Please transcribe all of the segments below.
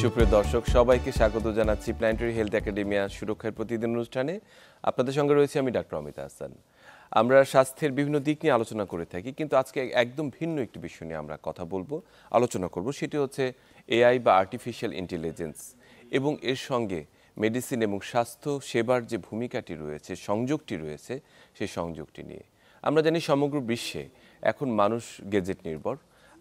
সুপ্রিয় দর্শক সবাইকে স্বাগত জানাচ্ছি প্ল্যানেটারি হেলথ একাডেমিয়া সুরক্ষার প্রতিদিন অনুষ্ঠানে। আপনাদের সঙ্গে রয়েছে আমি ডক্টর অমিত হাসান। আমরা স্বাস্থ্যের বিভিন্ন দিক নিয়ে আলোচনা করে থাকি, কিন্তু আজকে একদম ভিন্ন একটি বিষয় নিয়ে আমরা কথা বলবো, আলোচনা করব। সেটি হচ্ছে এআই বা আর্টিফিশিয়াল ইন্টেলিজেন্স এবং এর সঙ্গে মেডিসিন এবং স্বাস্থ্য সেবার যে ভূমিকাটি রয়েছে, সংযোগটি রয়েছে, সেই সংযোগটি নিয়ে। আমরা জানি সমগ্র বিশ্বে এখন মানুষ গ্যাজেট নির্ভর।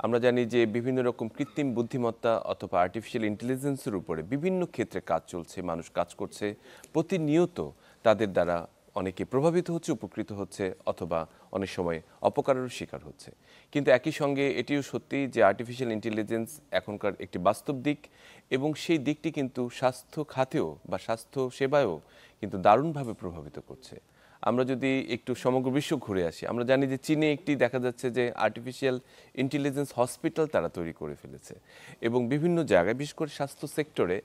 আমরা জানি যে বিভিন্ন রকম কৃত্রিম বুদ্ধিমত্তা অথবা আর্টিফিশিয়াল ইন্টেলিজেন্সের উপরে বিভিন্ন ক্ষেত্রে কাজ চলছে, মানুষ কাজ করছে। প্রতিনিয়ত তাদের দ্বারা অনেকে প্রভাবিত হচ্ছে, উপকৃত হচ্ছে, অথবা অনেক সময় অপকারেরও শিকার হচ্ছে। কিন্তু একই সঙ্গে এটিও সত্যি যে আর্টিফিশিয়াল ইন্টেলিজেন্স এখনকার একটি বাস্তব দিক, এবং সেই দিকটি কিন্তু স্বাস্থ্য খাতেও বা স্বাস্থ্য সেবায়ও কিন্তু দারুণভাবে প্রভাবিত করছে। আমরা যদি একটু সমগ্র বিশ্ব ঘুরে আসি, আমরা জানি যে চীনে একটি দেখা যাচ্ছে যে আর্টিফিশিয়াল ইন্টেলিজেন্স হসপিটাল তারা তৈরি করে ফেলেছে, এবং বিভিন্ন জায়গায় বিশেষ করে স্বাস্থ্য সেক্টরে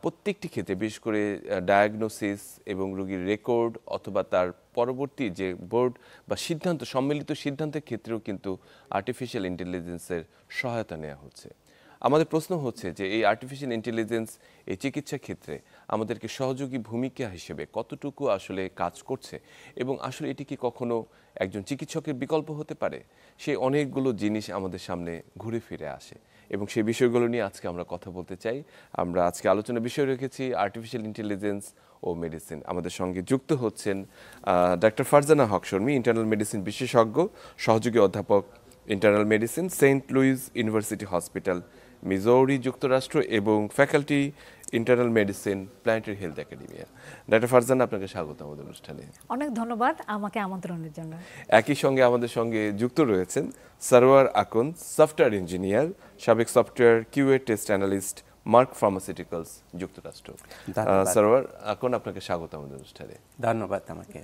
প্রত্যেকটি ক্ষেত্রে বিশেষ করে ডায়াগনোসিস এবং রোগীর রেকর্ড অথবা তার পরবর্তী যে বোর্ড বা সিদ্ধান্ত, সম্মিলিত সিদ্ধান্তের ক্ষেত্রেও কিন্তু আর্টিফিশিয়াল ইন্টেলিজেন্সের সহায়তা নেওয়া হচ্ছে। আমাদের প্রশ্ন হচ্ছে যে এই আর্টিফিশিয়াল ইন্টেলিজেন্স এই চিকিৎসা ক্ষেত্রে আমাদেরকে সহযোগী ভূমিকা হিসেবে কতটুকু আসলে কাজ করছে, এবং আসলে এটি কি কখনো একজন চিকিৎসকের বিকল্প হতে পারে? সেই অনেকগুলো জিনিস আমাদের সামনে ঘুরে ফিরে আসে, এবং সেই বিষয়গুলো নিয়ে আজকে আমরা কথা বলতে চাই। আমরা আজকে আলোচনার বিষয় রেখেছি আর্টিফিশিয়াল ইন্টেলিজেন্স ও মেডিসিন। আমাদের সঙ্গে যুক্ত হচ্ছেন ডাক্তার ফারজানা হক শর্মী, ইন্টারনাল মেডিসিন বিশেষজ্ঞ, সহযোগী অধ্যাপক internal medicine, Saint Louis University hospital, Missouri, যুক্তরাষ্ট্র, এবং faculty internal medicine, planetary health academia. ডাক্তার ফারজানা, আপনাকে স্বাগত আমাদের অনুষ্ঠানে। অনেক ধন্যবাদ আমাকে আমন্ত্রণের জন্য। একই সঙ্গে আমাদের সঙ্গে যুক্ত রয়েছেন সারওয়ার আকন, সফটওয়্যার ইঞ্জিনিয়ার, সাবেক software QA test analyst, mark pharmaceuticals, যুক্তরাষ্ট্র। সারওয়ার আকন, আপনাকে স্বাগত আমাদের অনুষ্ঠানে। ধন্যবাদ। আমাকে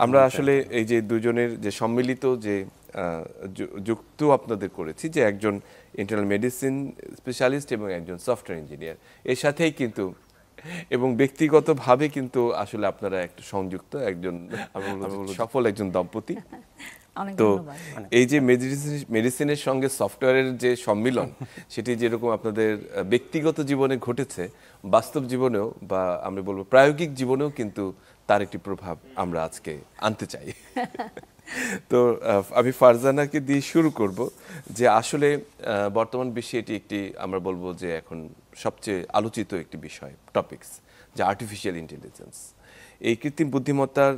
আমরা আসলে এই যে দুজনের যে সম্মিলিত যে যুক্ত আপনাদের করেছি, যে একজন ইন্টারনাল মেডিসিন স্পেশালিস্ট এবং একজন সফটওয়্যার ইঞ্জিনিয়ার, এর সাথেই কিন্তু এবং ব্যক্তিগতভাবে কিন্তু আসলে আপনারা একটা সংযুক্ত একজন সফল একজন দম্পতি। তো এই যে মেডিসিনের সঙ্গে সফটওয়্যারের যে সম্মিলন, সেটি যেরকম আপনাদের ব্যক্তিগত জীবনে ঘটেছে, বাস্তব জীবনেও বা আমরা বলবো প্রায়োগিক জীবনেও কিন্তু তার একটি প্রভাব আমরা আজকে আনতে চাই। তো আমি ফারজানাকে দিয়ে শুরু করব, যে আসলে বর্তমান বিশ্বে এটি একটি আমরা বলবো যে এখন সবচেয়ে আলোচিত একটি বিষয়, টপিকস, যে আর্টিফিশিয়াল ইন্টেলিজেন্স। এই কৃত্রিম বুদ্ধিমত্তার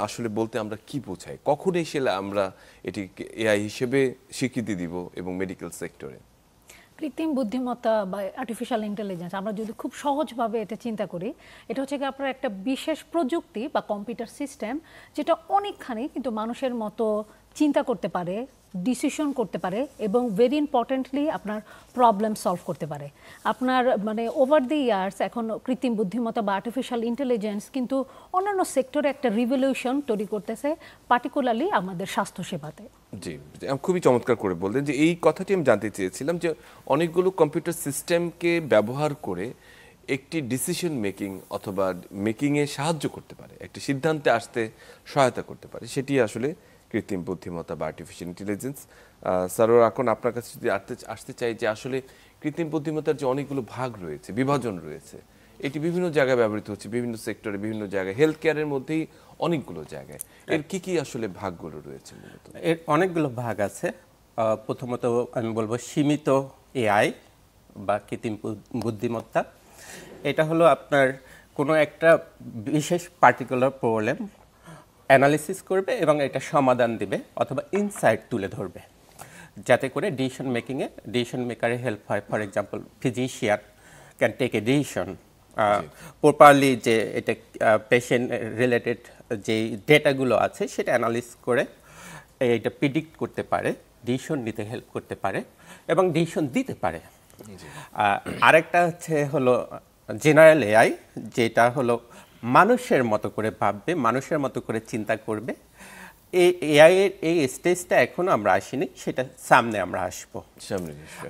আসলে বলতে আমরা কি বোঝাই, কখন এসে আমরা এটিকে এআই হিসেবে স্বীকৃতি দিব এবং মেডিকেল সেক্টরে? কৃত্রিম বুদ্ধিমত্তা বা আর্টিফিশিয়াল ইন্টেলিজেন্স আমরা যদি খুব সহজভাবে এটা চিন্তা করি, এটা হচ্ছে কি আপনার একটা বিশেষ প্রযুক্তি বা কম্পিউটার সিস্টেম, যেটা অনেকখানি কিন্তু মানুষের মতো চিন্তা করতে পারে, ডিসিশন করতে পারে, এবং ভেরি ইম্পর্টেন্টলি আপনার প্রবলেম সলভ করতে পারে। আপনার মানে ওভার দি ইয়ার্স এখন কৃত্রিম বুদ্ধিমত্তা বা আর্টিফিশিয়াল ইন্টেলিজেন্স কিন্তু অন্যান্য সেক্টরে একটা রিভলিউশন তৈরি করতেছে, পার্টিকুলারলি আমাদের স্বাস্থ্যসেবাতে। জি, খুবই চমৎকার করে বললেন। যে এই কথাটি আমি জানতে চেয়েছিলাম, যে অনেকগুলো কম্পিউটার সিস্টেমকে ব্যবহার করে একটি ডিসিশন মেকিং অথবা মেকিংয়ে সাহায্য করতে পারে, একটি সিদ্ধান্তে আসতে সহায়তা করতে পারে, সেটি আসলে কৃত্রিম বুদ্ধিমত্তা বা আর্টিফিশিয়াল ইন্টেলিজেন্স। স্যার, এখন আপনার কাছে যদি আসতে চাই যে আসলে কৃত্রিম বুদ্ধিমত্তার যে অনেকগুলো ভাগ রয়েছে, বিভাজন রয়েছে, এটি বিভিন্ন জায়গায় ব্যবহৃত হচ্ছে, বিভিন্ন সেক্টরে, বিভিন্ন জায়গায়, হেলথ কেয়ারের মধ্যেই অনেকগুলো জায়গায়। এর কি কি আসলে ভাগগুলো রয়েছে? মূলত এর অনেকগুলো ভাগ আছে। প্রথমত আমি বলবো সীমিত এআই বা কৃত্রিম বুদ্ধিমত্তা। এটা হলো আপনার কোনো একটা বিশেষ পার্টিকুলার প্রবলেম অ্যানালিসিস করবে এবং এটা সমাধান দিবে অথবা ইনসাইট তুলে ধরবে, যাতে করে ডিসিশন মেকারের হেল্প হয়। For example, physician can take a decision properly, যে এটা পেশেন্ট রিলেটেড যেই ডেটাগুলো আছে সেটা অ্যানালিস করে এটা প্রিডিক্ট করতে পারে, ডিসিশন নিতে হেল্প করতে পারে এবং ডিসিশন দিতে পারে। আরেকটা হলো জেনারেল এআই, যেটা হলো মানুষের মতো করে ভাববে, মানুষের মতো করে চিন্তা করবে। এই এআই এর এই স্টেজটা এখনো আমরা আসিনি, সেটা সামনে আমরা আসবো।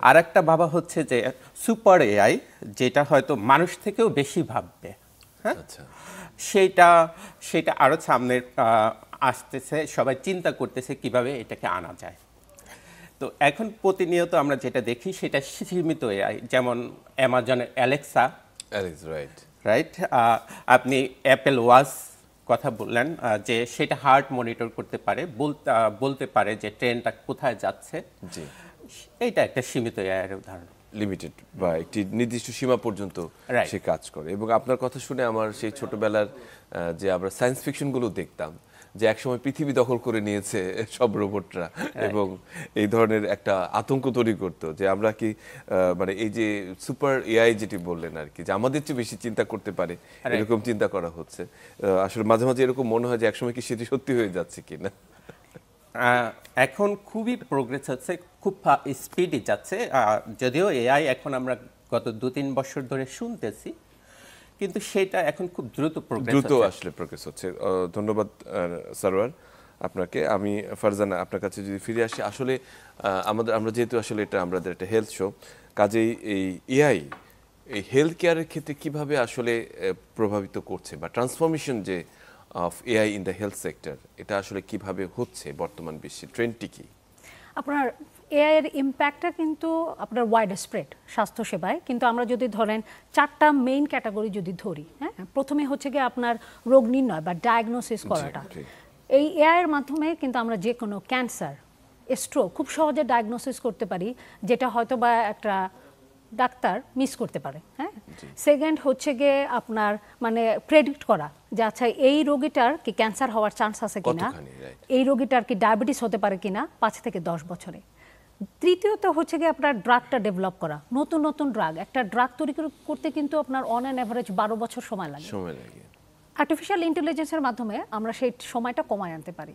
আর একটা ভাবা হচ্ছে যে সুপার এআই, যেটা হয়তো মানুষ থেকেও বেশি ভাববে। হ্যাঁ, সেটা আরো সামনে আসতেছে, সবাই চিন্তা করতেছে কিভাবে এটাকে আনা যায়। তো এখন প্রতিনিয়ত আমরা যেটা দেখি সেটা সীমিত এআই, যেমন অ্যামাজনের অ্যালেক্সা, রাইট। রাইট, আপনি অ্যাপেল ওয়াচ কথা বললেন, যে সেটা হার্ট মনিটর করতে পারে, বলতে পারে যে ট্রেনটা কোথায় যাচ্ছে। জি, এইটা একটা সীমিত এআইয়ের উদাহরণ। লিমিটেড বা একটি নির্দিষ্ট সীমা পর্যন্ত Right. সে কাজ করে। এবং আপনার কথা শুনে আমার সেই ছোটবেলার যে আমরা সায়েন্স ফিকশনগুলো দেখতাম, যে একসময় পৃথিবী দখল করে নিয়েছে সব রোবটরা, এবং এই ধরনের একটা আতঙ্ক তৈরি করতো যে আমরা কি মানে এই যে সুপার এআই যেটি বললেন আর কি, যে আমাদের চেয়ে বেশি চিন্তা করতে পারে, এরকম চিন্তা করা হচ্ছে। আসলে মাঝে মাঝে এরকম মনে হয় যে একসময় কি সেটি সত্যি হয়ে যাচ্ছে কিনা। এখন খুবই প্রোগ্রেস হচ্ছে, খুব স্পিডে যাচ্ছে। যদিও এআই এখন আমরা গত 2-3 বছর ধরে শুনতেছি, কিন্তু সেটা এখন খুব দ্রুত প্রোগ্রেস দ্রুত হচ্ছে। আসলে প্রোগ্রেস হচ্ছে। ধন্যবাদ সারোয়ার আপনাকে। আমি ফারজানা আপনার কাছে যদি ফিরে আসি, আসলে আমরা যেহেতু আসলে এটা আমাদের একটা হেলথ শো, কাজেই এই এআই এই হেলথ কেয়ারের ক্ষেত্রে কিভাবে আসলে প্রভাবিত করছে, বা ট্রান্সফরমেশন যে of AI in the health sector, এটা আসলে কিভাবে হচ্ছে বর্তমান বিশ্বে, ট্রেন্ডটি কি? আপনার এআই এর ইম্প্যাক্টটা কিন্তু আপনার ওয়াইড স্প্রেড স্বাস্থ্যসেবায়। কিন্তু আমরা যদি ধরেন 4টা মেইন ক্যাটাগরি যদি ধরি, হ্যাঁ, প্রথমে হচ্ছে গিয়ে আপনার রোগ নির্ণয় বা ডায়াগনোসিস করাটা। ঠিক। এই এআই এর মাধ্যমে কিন্তু আমরা যে কোনো ক্যান্সার, স্ট্রোক খুব সহজে ডায়াগনোসিস করতে পারি, যেটা হয়তো বা একটা ডাক্তার মিস করতে পারে। হ্যাঁ, সেকেন্ড হচ্ছে গিয়ে আপনার মানে প্রেডিক্ট করা যে আচ্ছা এই রোগীটার কি ক্যান্সার হওয়ার চান্স আছে কিনা, কতখানি, right. এই রোগীটার কি ডায়াবেটিস হতে পারে কিনা 5 থেকে 10 বছরে। তৃতীয়ত হচ্ছে গিয়ে আপনার ড্রাগটা ডেভেলপ করা, নতুন নতুন ড্রাগ। একটা ড্রাগ তৈরি করতে কিন্তু আপনার অন অ্যান অ্যাভারেজ 12 বছর সময় লাগে। আর্টিফিশিয়াল ইন্টেলিজেন্সের মাধ্যমে আমরা সেই সময়টা কমায় আনতে পারি।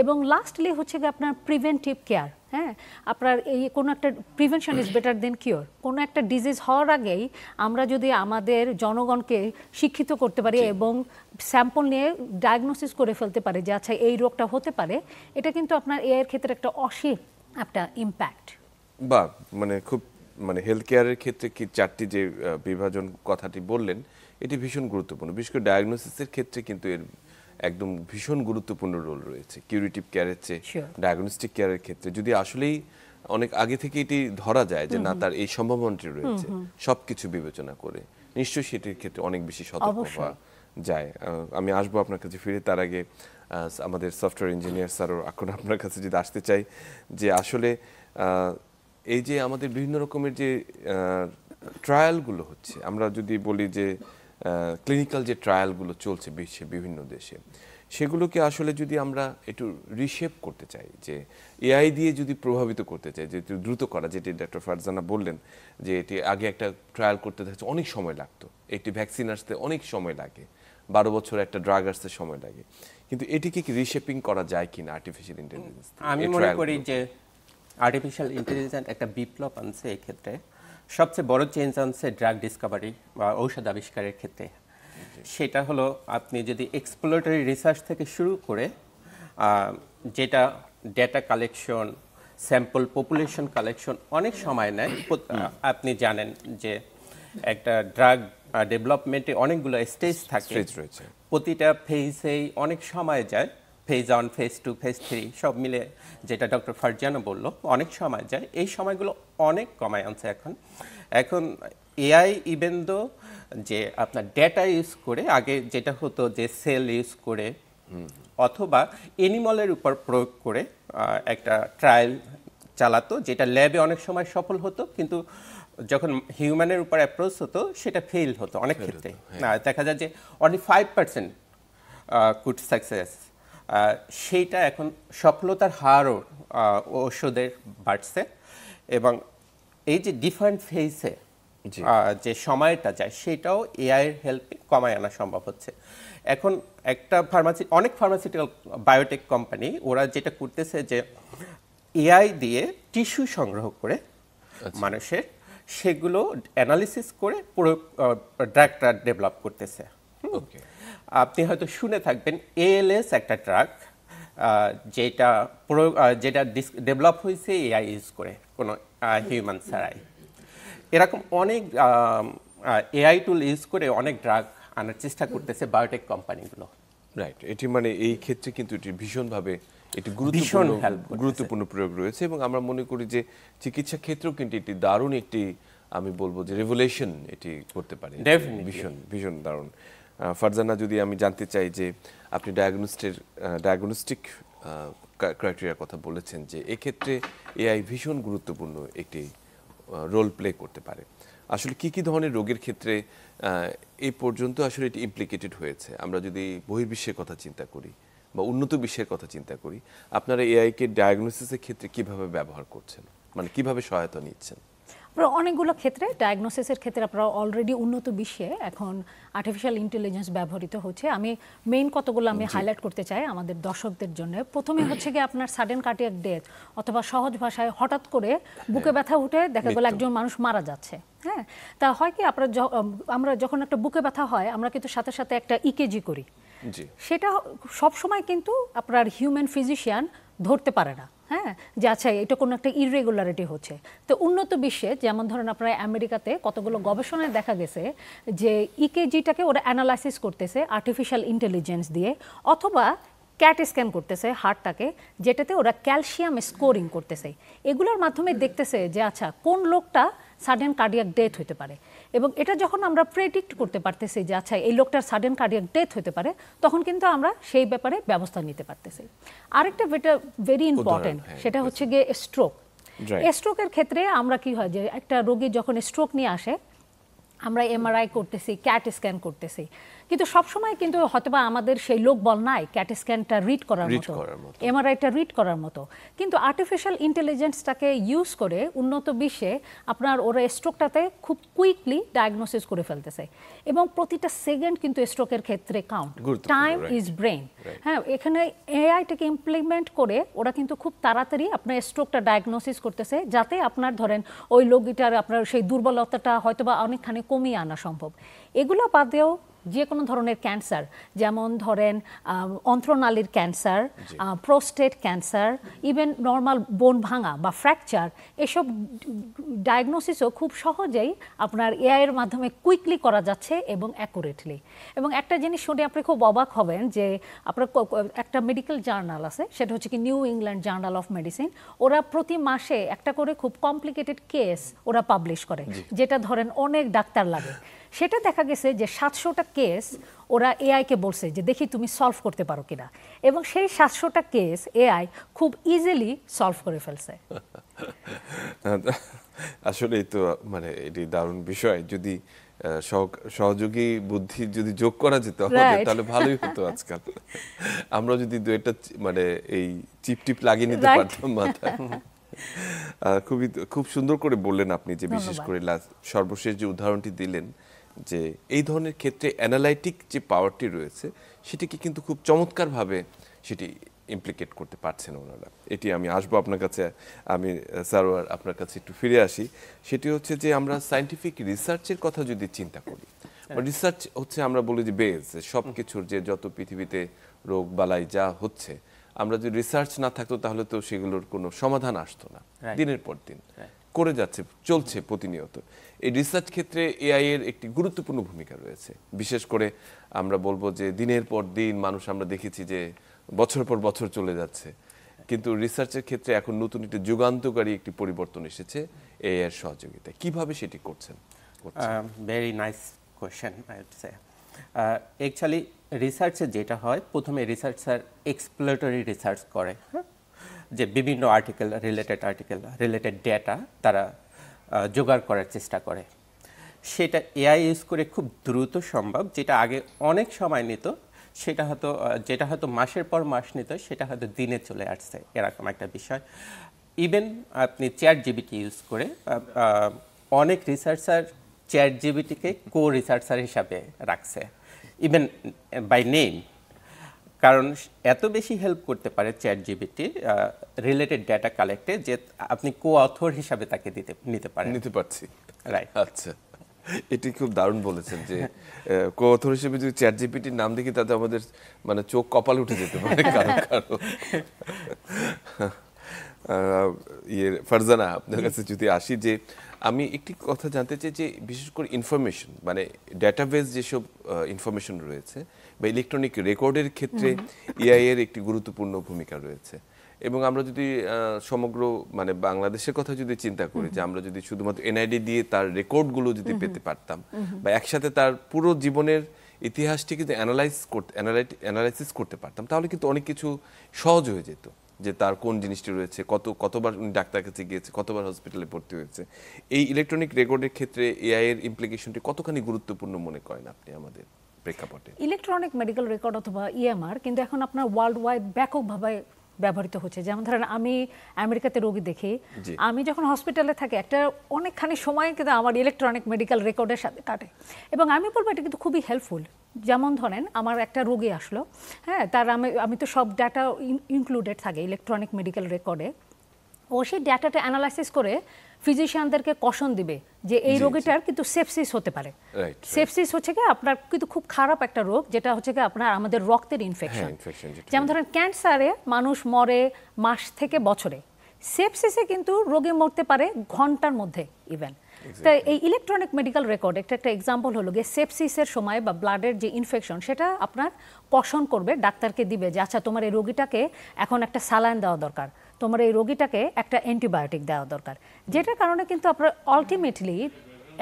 এবং লাস্টলি হচ্ছে গিয়ে আপনার প্রিভেন্টিভ কেয়ার। হ্যাঁ, আপনার এই কোনো একটা prevention is better then cure. কোনো একটা ডিজিজ হওয়ার আগেই আমরা যদি আমাদের জনগণকে শিক্ষিত করতে পারি এবং স্যাম্পল নিয়ে ডায়াগনোসিস করে ফেলতে পারি যে আচ্ছা এই রোগটা হতে পারে, এটা কিন্তু আপনার এআই এর ক্ষেত্রে একটা অসীম একটা ইম্প্যাক্ট। বা মানে খুব মানে হেলথ কেয়ারের ক্ষেত্রে কি 4টি যে বিভাজন কথাটি বললেন, এটি ভীষণ গুরুত্বপূর্ণ। বিশেষ করে ডায়াগনোসিসের ক্ষেত্রে কিন্তু এর একদম ভীষণ গুরুত্বপূর্ণ রোল রয়েছে, কিউরেটিভ কেয়ারের চেয়ে ডায়াগনস্টিক কেয়ারের ক্ষেত্রে। যদি আসলেই অনেক আগে থেকে এটি ধরা যায় যে না, তার এই সম্ভাবনাটি রয়েছে, সবকিছু বিবেচনা করে নিশ্চয়ই সেটির ক্ষেত্রে অনেক বেশি সতর্ক হওয়া যায়। আমি আসবো আপনার কাছে ফিরে, তার আগে আমাদের সফটওয়্যার ইঞ্জিনিয়ার স্যারও এখন আপনার কাছে যদি আসতে চাই, যে আসলে এই যে আমাদের বিভিন্ন রকমের যে ট্রায়ালগুলো হচ্ছে, আমরা যদি বলি যে ক্লিনিক্যাল যে ট্রায়ালগুলো চলছে বিশ্বের বিভিন্ন দেশে, সেগুলোকে আসলে যদি আমরা একটু রিশেপ করতে চাই, যে এআই দিয়ে যদি প্রভাবিত করতে চাই, যে দ্রুত করা, যেটি ডক্টর ফারজানা বললেন যে এটি আগে একটা ট্রায়াল করতে দেখছে অনেক সময় লাগতো, একটি ভ্যাকসিন আসতে অনেক সময় লাগে, 12 বছর একটা ড্রাগ আসতে সময় লাগে, কিন্তু এটিকে কি রিশেপিং করা যায় কিনা আর্টিফিশিয়াল ইন্টেলিজেন্স? আমি মনে করি যে আর্টিফিশিয়াল ইন্টেলিজেন্স একটা বিপ্লব আনছে এই ক্ষেত্রে। সবচেয়ে বড় চেঞ্জ আনছে ড্রাগ ডিসকভারি বা ঔষধ আবিষ্কারের ক্ষেত্রে। সেটা হলো আপনি যদি এক্সপ্লোরেটরি রিসার্চ থেকে শুরু করে যেটা data collection, sample population collection অনেক সময় নেয়। আপনি জানেন যে একটা ড্রাগ ডেভেলপমেন্টে অনেকগুলো স্টেজ থাকে, প্রতিটা ফেজেই অনেক সময় যায়। ফেজ 1, ফেজ 2, ফেজ 3 সব মিলে, যেটা ডক্টর ফারজানা বলল, অনেক সময় যায়। এই সময়গুলো অনেক কমায় আনছে এখন এআই। ইভেন দো যে আপনার ডেটা ইউজ করে, আগে যেটা হতো যে সেল ইউজ করে অথবা এনিমলের উপর প্রয়োগ করে একটা ট্রায়াল চালাতো, যেটা ল্যাবে অনেক সময় সফল হতো, কিন্তু যখন হিউম্যানের উপর অ্যাপ্রোচ হতো সেটা ফেল হতো অনেক ক্ষেত্রে। দেখা যায় যে অনলি 5% কুড সাকসেস। সেইটা এখন সফলতার হারও ঔষধের বাড়ছে। এবং এই যে ডিফারেন্ট ফেজে যে সময়টা যায়, সেটাও এআই এর হেল্পে কমায় আনা সম্ভব হচ্ছে। এখন একটা অনেক ফার্মাসিউটিক্যাল বায়োটেক কোম্পানি ওরা যেটা করতেছে যে এআই দিয়ে টিস্যু সংগ্রহ করে মানুষের, সেগুলো অ্যানালিসিস করে পুরো ড্রাগটা ডেভেলপ করতেছে। আপনি হয়তো শুনে থাকবেন ALS একটা ড্রাগ, যেটা ডেভেলপ হয়েছে এআই ইউজ করে, কোনো হিউম্যান ছাড়াই। এরকম অনেক এআই টুল ইউজ করে অনেক ড্রাগ আনার চেষ্টা করতেছে বায়োটেক কোম্পানিগুলো। রাইট, এটি মানে এই ক্ষেত্রে কিন্তু এটি ভীষণভাবে এটি ভীষণ help করতেছে। গুরুত্বপূর্ণ প্রয়োগ রয়েছে এবং আমরা মনে করি যে চিকিৎসা ক্ষেত্রেও কিন্তু এটি দারুণ একটি আমি বলবো যে রেভলিউশন এটি করতে পারে। Definitely. ভীষণ ভীষণ দারুণ। ফারজানা, যদি আমি জানতে চাই যে আপনি ডায়াগনস্টিক ক্রাইটেরিয়ার কথা বলেছেন যে এক্ষেত্রে এআই ভীষণ গুরুত্বপূর্ণ একটি রোল প্লে করতে পারে। আসলে কি কি ধরনের রোগের ক্ষেত্রে এই পর্যন্ত আসলে এটি ইমপ্লিকেটেড হয়েছে? আমরা যদি বহির্বিশ্বের কথা চিন্তা করি বা উন্নত বিশ্বের কথা চিন্তা করি, আপনারা এআইকে ডায়াগনোসিসের ক্ষেত্রে কিভাবে ব্যবহার করছেন, মানে কিভাবে সহায়তা নিচ্ছেন? আপনারা অনেকগুলো ক্ষেত্রে ডায়াগনোসিসের ক্ষেত্রে আপনারা অলরেডি উন্নত বিশ্বে এখন আর্টিফিশিয়াল ইন্টেলিজেন্স ব্যবহৃত হচ্ছে। আমি মেইন কতগুলো আমি হাইলাইট করতে চাই আমাদের দর্শকদের জন্য। প্রথমে হচ্ছে কি আপনার সাডেন কার্ডিয়াক ডেথ, অথবা সহজ ভাষায় হঠাৎ করে বুকে ব্যথা উঠে দেখা গেল একজন মানুষ মারা যাচ্ছে। হ্যাঁ, তা হয় কি আমরা যখন একটা বুকে ব্যথা হয় আমরা কিন্তু সাথে সাথে একটা ইকেজি করি। সেটা সব সময় কিন্তু আপনার হিউম্যান ফিজিশিয়ান ধরতে পারে না। হ্যাঁ, যে আচ্ছা এটা কোনো একটা ইররেগুলারিটি হচ্ছে। তো উন্নত বিশ্বে যেমন ধরেন আপনার আমেরিকাতে কতগুলো গবেষণায় দেখা গেছে যে ইকেজিটাকে ওরা অ্যানালাইসিস করতেছে আর্টিফিশিয়াল ইন্টেলিজেন্স দিয়ে, অথবা ক্যাট স্ক্যান করতেছে হার্টটাকে, যেটাতে ওরা ক্যালসিয়াম স্কোরিং করতেছে। এগুলোর মাধ্যমে দেখতেছে যে আচ্ছা কোন লোকটা সাডেন কার্ডিয়াক ডেথ হতে পারে। এবং এটা যখন আমরা প্রেডিক্ট করতে পারতেছি যে আচ্ছা এই লোকটার সাডেন কার্ডিয়াক ডেথ হতে পারে, তখন কিন্তু আমরা সেই ব্যাপারে ব্যবস্থা নিতে পারতেছি। আরেকটা ভেরি ইম্পর্টেন্ট, সেটা হচ্ছে গিয়ে স্ট্রোক। স্ট্রোকের ক্ষেত্রে আমরা কি হয় যে একটা রোগী যখন স্ট্রোক নিয়ে আসে আমরা এমআরআই করতেছি, ক্যাট স্ক্যান করতেছি, কিন্তু সবসময় কিন্তু হয়তোবা আমাদের সেই লোকবল নাই ক্যাট স্ক্যানটা রিড করার মতো, এমআরআইটা রিড করার মতো। কিন্তু আর্টিফিশিয়াল ইন্টেলিজেন্সটাকে ইউজ করে উন্নত বিশ্বে আপনার ওরা স্ট্রোকটাতে খুব কুইকলি ডায়াগনোসিস করে ফেলতেছে। এবং প্রতিটা সেকেন্ড কিন্তু স্ট্রোকের ক্ষেত্রে কাউন্ট, টাইম ইজ ব্রেন। হ্যাঁ, এখানে এআইটাকে ইমপ্লিমেন্ট করে ওরা কিন্তু খুব তাড়াতাড়ি আপনার স্ট্রোকটা ডায়াগনোসিস করতেছে, যাতে আপনার ধরেন ওই রোগীটার আপনার সেই দুর্বলতাটা হয়তোবা অনেকখানি কমিয়ে আনা সম্ভব। এগুলো বাদেও যে কোনো ধরনের ক্যান্সার, যেমন ধরেন অন্ত্রনালীর cancer, prostate cancer, even normal bone ভাঙা বা ফ্র্যাকচার, এসব ডায়াগনোসিসও খুব সহজেই আপনার এআইয়ের মাধ্যমে কুইকলি করা যাচ্ছে এবং অ্যাকুরেটলি। এবং একটা জিনিস শুনে আপনি খুব অবাক হবেন যে আপনার একটা মেডিকেল জার্নাল আছে, সেটা হচ্ছে কি new England journal of medicine. ওরা প্রতি মাসে একটা করে খুব কমপ্লিকেটেড কেস ওরা পাবলিশ করে, যেটা ধরেন অনেক ডাক্তার লাগে। সেটা দেখা গেছে যে 700টা কেস ওরা এআইকে বলছে যে দেখি তুমি সলভ করতে পারো কিনা, এবং সেই 700টা কেস এআই খুব ইজিলি সলভ করে ফেলছে। আসলে তো মানে এটি দারুণ বিষয়। যদি সহযোগী বুদ্ধি যদি যোগ করা যেত তাহলে ভালোই হতো। আজকাল আমরা যদি দুইটা মানে এই চিপ টিপ লাগিয়ে নিতে পারতাম মাথায়। খুব সুন্দর করে বললেন আপনি, যে বিশেষ করে সর্বশেষ যে উদাহরণটি দিলেন, যে এই ধরনের ক্ষেত্রে অ্যানালাইটিক যে পাওয়ারটি রয়েছে সেটিকে কিন্তু খুব চমৎকারভাবে সেটি ইমপ্লিকেট করতে পারছেন ওনারা। এটি আমি আসবো আপনার কাছে, আমি সারোয়ার আপনার কাছে একটু ফিরে আসি। সেটি হচ্ছে যে আমরা সায়েন্টিফিক রিসার্চের কথা যদি চিন্তা করি, রিসার্চ হচ্ছে আমরা বলি যে বেস সব কিছুর, যে যত পৃথিবীতে রোগ বালাই যা হচ্ছে, আমরা যদি রিসার্চ না থাকতো তাহলে তো সেগুলোর কোনো সমাধান আসতো না। দিনের পর দিন করে যাচ্ছে, চলছে প্রতিনিয়ত। এই রিসার্চ ক্ষেত্রে এআই এর একটি গুরুত্বপূর্ণ ভূমিকা রয়েছে। বিশেষ করে আমরা বলবো যে দিনের পর দিন মানুষ আমরা দেখেছি যে বছর পর বছর চলে যাচ্ছে, কিন্তু রিসার্চের ক্ষেত্রে এখন নতুন একটি যুগান্তকারী একটি পরিবর্তন এসেছে এআই এর সহযোগিতায়। কিভাবে সেটি করছেন? Very nice question I would say. Actually রিসার্চে যেটা হয়, প্রথমে রিসার্চার এক্সপ্লোরেটরি রিসার্চ করে, যে বিভিন্ন রিলেটেড ডেটা তারা জোগাড় করার চেষ্টা করে। সেটা এআই ইউজ করে খুব দ্রুত সম্ভব, যেটা আগে অনেক সময় নিত, যেটা হয়তো মাসের পর মাস নিত, সেটা হয়তো দিনে চলে আসছে, এরকম একটা বিষয়। ইভেন আপনি চ্যাট জিপিটি ইউজ করে অনেক রিসার্চার চ্যাট জিপিটিকে কো রিসার্চার হিসাবে রাখছে, ইভেন বাই নেম। কারণ এত বেশি হেল্প করতে পারে চ্যাট জিপিটি রিলেটেড ডেটা কালেক্টে, যে আপনি কো অথর হিসাবে তাকে নিতে পারছি। রাইট, আচ্ছা, এটি খুব দারুণ বলেছেন যে কো অথর হিসেবে যদি চ্যাট জিপিটির নাম দেখি তাতে আমাদের মানে চোখ কপাল উঠে যেতে পারে কারো। ফারজানা, আপনার কাছে যদি আসি, যে আমি একটি কথা জানতে চাই যে বিশেষ করে ইনফরমেশন মানে ডেটাবেস যেসব ইনফরমেশন রয়েছে বা ইলেকট্রনিক রেকর্ডের ক্ষেত্রে এআই এর একটি গুরুত্বপূর্ণ ভূমিকা রয়েছে। এবং আমরা যদি সমগ্র মানে বাংলাদেশের কথা যদি চিন্তা করি, যে আমরা যদি শুধুমাত্র এনআইডি দিয়ে তার রেকর্ডগুলো যদি পেতে পারতাম বা একসাথে তার পুরো জীবনের ইতিহাসটিকে যদি অ্যানালাইসিস করতে পারতাম, তাহলে কিন্তু অনেক কিছু সহজ হয়ে যেত, যে তার কোন জিনিসটি রয়েছে, কতবার উনি ডাক্তার কাছে গিয়েছে, কতবার হসপিটালে ভর্তি হয়েছে। এই ইলেকট্রনিক রেকর্ডের ক্ষেত্রে এআই এর ইমপ্লিকেশনটি কতখানি গুরুত্বপূর্ণ মনে করেন আপনি আমাদের প্রেক্ষাপটে? ইলেকট্রনিক মেডিকেল রেকর্ড অথবা ইএমআর কিন্তু এখন আপনার ওয়ার্ল্ড ওয়াইড ব্যাপকভাবে ব্যবহৃত হচ্ছে। যেমন ধরেন আমি আমেরিকাতে রোগী দেখি, আমি যখন হসপিটালে থাকি একটা অনেকখানি সময় কিন্তু আমার ইলেকট্রনিক মেডিকেল রেকর্ডের সাথে কাটে, এবং আমি বলবো এটা কিন্তু খুবই হেল্পফুল। যেমন ধরেন আমার একটা রোগী আসলো, হ্যাঁ, তার আমি তো সব ডাটা ইনক্লুডেড থাকে ইলেকট্রনিক মেডিকেল রেকর্ডে। ও সেই ডাটাটা অ্যানালাইসিস করে ফিজিশিয়ানদেরকে কশন দিবে যে এই রোগীটার কিন্তু সেপসিস হতে পারে। সেপসিস হচ্ছে কি আপনার কিন্তু খুব খারাপ একটা রোগ, যেটা হচ্ছে কি আপনার আমাদের রক্তের ইনফেকশন। যেমন ধরেন ক্যান্সারে মানুষ মরে মাস থেকে বছরে, সেপসিসে কিন্তু রোগী মরতে পারে ঘন্টার মধ্যে ইভেন। তাই এই ইলেকট্রনিক মেডিকেল রেকর্ড একটা এক্সাম্পল হলো গিয়ে সেপসিসের সময় বা ব্লাডের যে ইনফেকশন সেটা আপনার কশন করবে, ডাক্তারকে দিবে যে আচ্ছা তোমার এই রোগীটাকে এখন একটা স্যালাইন দেওয়া দরকার, তোমার এই রোগীটাকে একটা অ্যান্টিবায়োটিক দেওয়া দরকার। যেটার কারণে কিন্তু আপনার আলটিমেটলি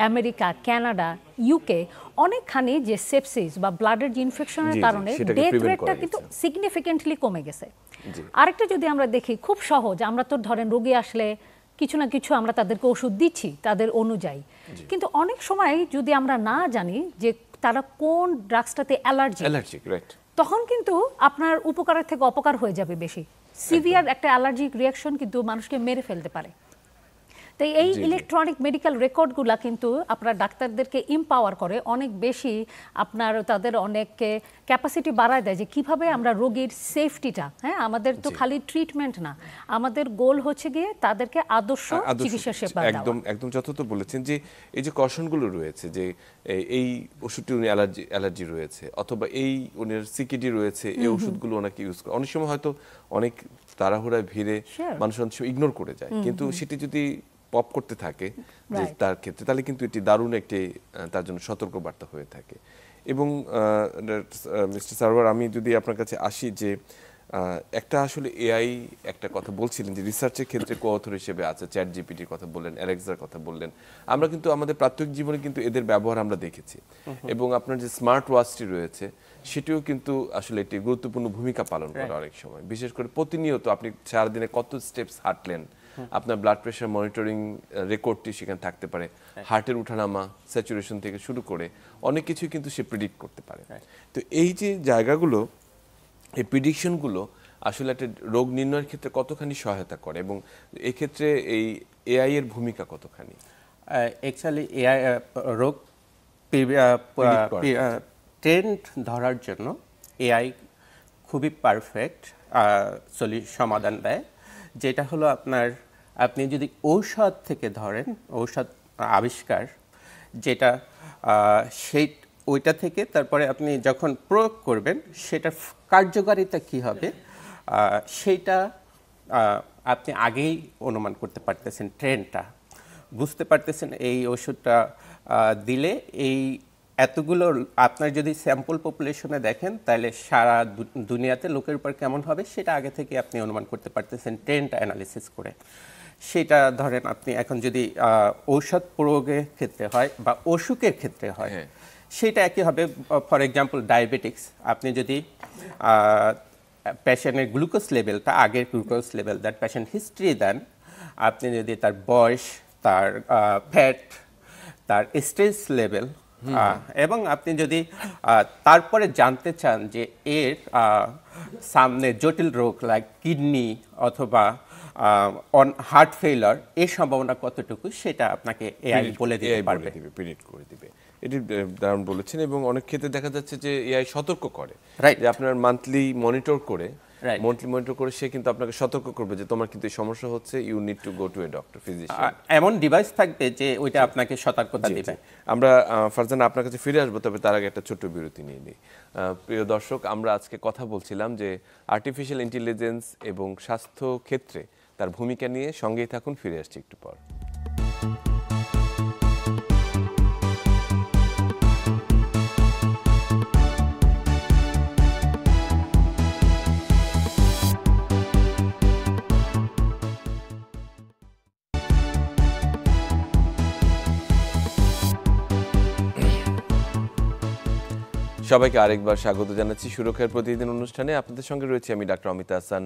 আমেরিকা, কানাডা, ইউকে অনেকখানি যে সেপসিস বা ব্লাডের যে ইনফেকশনের কারণে ডেথ রেটটা কিন্তু সিগনিফিকেন্টলি কমে গেছে। আরেকটা যদি আমরা দেখি খুব সহজ, আমরা তো ধরেন রোগী আসলে কিছু না কিছু আমরা তাদেরকে ওষুধ দিচ্ছি তাদের অনুযায়ী, কিন্তু অনেক সময় যদি আমরা না জানি যে তারা কোন ড্রাগসটাতে অ্যালার্জিক, তখন কিন্তু আপনার উপকারের থেকে অপকার হয়ে যাবে বেশি। সিভিয়ার একটা অ্যালার্জিক রিয়াকশন কিন্তু মানুষকে মেরে ফেলতে পারে। তাই এই ইলেকট্রনিক মেডিকেল রেকর্ডগুলা কিন্তু আপনার ডাক্তারদেরকে এমপাওয়ার করে অনেক বেশি, আপনার তাদের অনেক ক্যাপাসিটি বাড়ায় দেয় যে কিভাবে আমরা রোগীর সেফটিটা, হ্যাঁ, আমাদের তো খালি ট্রিটমেন্ট না, আমাদের গোল হচ্ছে গিয়ে তাদেরকে আদর্শ চিকিৎসা সেবা দেওয়া। একদম যথার্থ বলেছেন যে এই যে কশনগুলো রয়েছে, যে এই ওষুধটি উনি অ্যালার্জি রয়েছে, অথবা এই উনার সিকিডি রয়েছে, এই ওষুধগুলো ওনাকে ইউজ করে, অনেক সময় হয়তো অনেক তাড়াহুড়ায় ভিড়ে মানুষ অনেক সময় ইগনোর করে যায়, কিন্তু সেটি যদি পপ করতে থাকে যে তার ক্ষেত্রে, তাহলে কিন্তু এটি দারুণ একটি তার জন্য সতর্কবার্তা হয়ে থাকে। এবং মিস্টার সারওয়ার, আমি যদি আপনার কাছে আসি, যে একটা আসলে এআই একটা কথা বলছিলেন যে রিসার্চের ক্ষেত্রে কো-অথর হিসেবে আছে, চ্যাট জিপিটির কথা বললেন, অ্যালেক্সার কথা বললেন, আমরা কিন্তু আমাদের প্রাত্যহিক জীবনে কিন্তু এদের ব্যবহার আমরা দেখেছি। এবং আপনার যে স্মার্ট ওয়াচটি রয়েছে সেটিও কিন্তু আসলে একটি গুরুত্বপূর্ণ ভূমিকা পালন করে অনেক সময়, বিশেষ করে প্রতিনিয়ত আপনি সারাদিনে কত স্টেপস হাঁটলেন, আপনার ব্লাড প্রেশার মনিটরিং রেকর্ডটি সেখানে থাকতে পারে, হার্টের উঠানামা, স্যাচুরেশন থেকে শুরু করে অনেক কিছু কিন্তু সে প্রেডিক্ট করতে পারে। তো এই যে জায়গাগুলো, এই প্রিডিকশনগুলো আসলে একটা রোগ নির্ণয়ের ক্ষেত্রে কতখানি সহায়তা করে, এবং এই ক্ষেত্রে এই এআই এর ভূমিকা কতখানি? অ্যাকচুয়ালি এআই রোগ ট্রেন্ড ধরার জন্য এআই খুবই পারফেক্ট সমাধান দেয়, যেটা হলো আপনি যদি ঔষধ থেকে ধরেন, ঔষধ আবিষ্কার যেটা ওইটা থেকে তারপরে আপনি যখন প্রয়োগ করবেন সেটার কার্যকারিতা কী হবে সেইটা আপনি আগেই অনুমান করতে পারতেছেন, ট্রেন্ডটা বুঝতে পারতেছেন। এই ওষুধটা দিলে এই এতগুলো আপনার যদি স্যাম্পল পপুলেশনে দেখেন তাহলে সারা দুনিয়াতে লোকের উপর কেমন হবে সেটা আগে থেকে আপনি অনুমান করতে পারতেছেন ট্রেন্ড অ্যানালিসিস করে। সেটা ধরেন আপনি এখন যদি ঔষধ প্রয়োগের ক্ষেত্রে হয় বা অসুখের ক্ষেত্রে হয়, সেটা একই হবে। ফর এক্সাম্পল ডায়াবেটিক্স, আপনি যদি পেশেন্টের গ্লুকোজ লেভেলটা, আগের glucose level, that patient history then, আপনি যদি তার বয়স, তার ফ্যাট, তার স্ট্রেস লেভেল, এবং আপনি যদি তারপরে জানতে চান যে এর সামনে জটিল রোগ লাইক কিডনি অথবা হার্ট ফেইলার এর সম্ভাবনা কতটুকু, সেটা আপনাকে এআই বলে দিতে পারবে, প্রেডিক্ট করে দিবে। এটি দারুণ বলেছেন। এবং অনেক ক্ষেত্রে দেখা যাচ্ছে যে এআই সতর্ক করে, যে আপনার মান্থলি মনিটর করে সে কিন্তু আপনাকে সতর্ক করবে যে তোমার কিন্তু এই সমস্যা হচ্ছে, you need to go to a doctor, physician. এমন ডিভাইস থাকবে যে ওইটা আপনাকে সতর্কতা দিবে। আমরা ফারজানা আপনার কাছে ফিরে আসবো, তবে তার আগে একটা ছোট্ট বিরতি নিয়ে নিই। প্রিয় দর্শক, আমরা আজকে কথা বলছিলাম যে আর্টিফিশিয়াল ইন্টেলিজেন্স এবং স্বাস্থ্য ক্ষেত্রে তার ভূমিকা নিয়ে সঙ্গেই থাকুন, ফিরে আসছি একটু পর। সবাইকে আরেকবার স্বাগত জানাচ্ছি সুরক্ষার প্রতিদিন অনুষ্ঠানে। আপনাদের সঙ্গে রয়েছে আমি ডাক্তার অমিতা হাসান।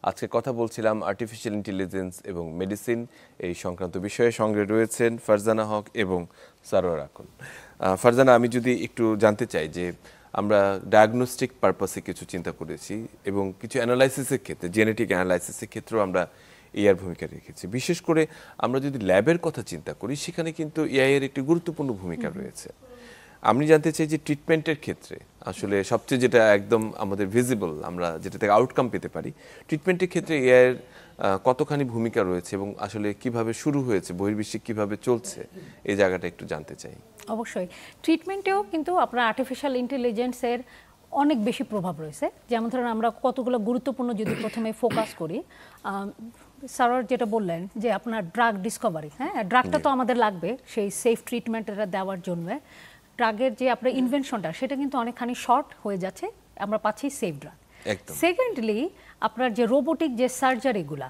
আজকে কথা বলছিলাম আর্টিফিশিয়াল ইন্টেলিজেন্স এবং মেডিসিন এই সংক্রান্ত বিষয়ে। সঙ্গে রয়েছেন ফারজানা হক এবং সারোয়ার আকুন। ফারজানা, আমি যদি একটু জানতে চাই যে আমরা ডায়াগনস্টিক পারপাসে কিছু চিন্তা করেছি এবং কিছু অ্যানালাইসিসের ক্ষেত্রে, জেনেটিক অ্যানালাইসিসের ক্ষেত্রেও আমরা এআইয়ের ভূমিকা রেখেছি। বিশেষ করে আমরা যদি ল্যাবের কথা চিন্তা করি, সেখানে কিন্তু এআইয়ের একটি গুরুত্বপূর্ণ ভূমিকা রয়েছে। আমি জানতে চাই যে ট্রিটমেন্টের ক্ষেত্রে আসলে সবচেয়ে যেটা একদম আমাদের ভিজিবল, আমরা যেটা থেকে আউটকাম পেতে পারি, ট্রিটমেন্টের ক্ষেত্রে এআইয়ের কতখানি ভূমিকা রয়েছে এবং আসলে কিভাবে শুরু হয়েছে, বহির্বিশ্বে কিভাবে চলছে, এই জায়গাটা একটু জানতে চাই। অবশ্যই ট্রিটমেন্টেও কিন্তু আপনার আর্টিফিশিয়াল ইন্টেলিজেন্সের অনেক বেশি প্রভাব রয়েছে। যেমন ধরুন আমরা কতগুলো গুরুত্বপূর্ণ যদি প্রথমে ফোকাস করি, স্যার যেটা বললেন যে আপনার ড্রাগ ডিসকভারি, হ্যাঁ, ড্রাগটা তো আমাদের লাগবে সেই সেফ ট্রিটমেন্টটা দেওয়ার জন্য। ড্রাগের যে আপনার ইনভেনশনটা সেটা কিন্তু অনেকখানি শর্ট হয়ে যাচ্ছে, আমরা পাচ্ছি সেফ ড্রাগ। সেকেন্ডলি আপনার যে রোবোটিক যে সার্জারিগুলা,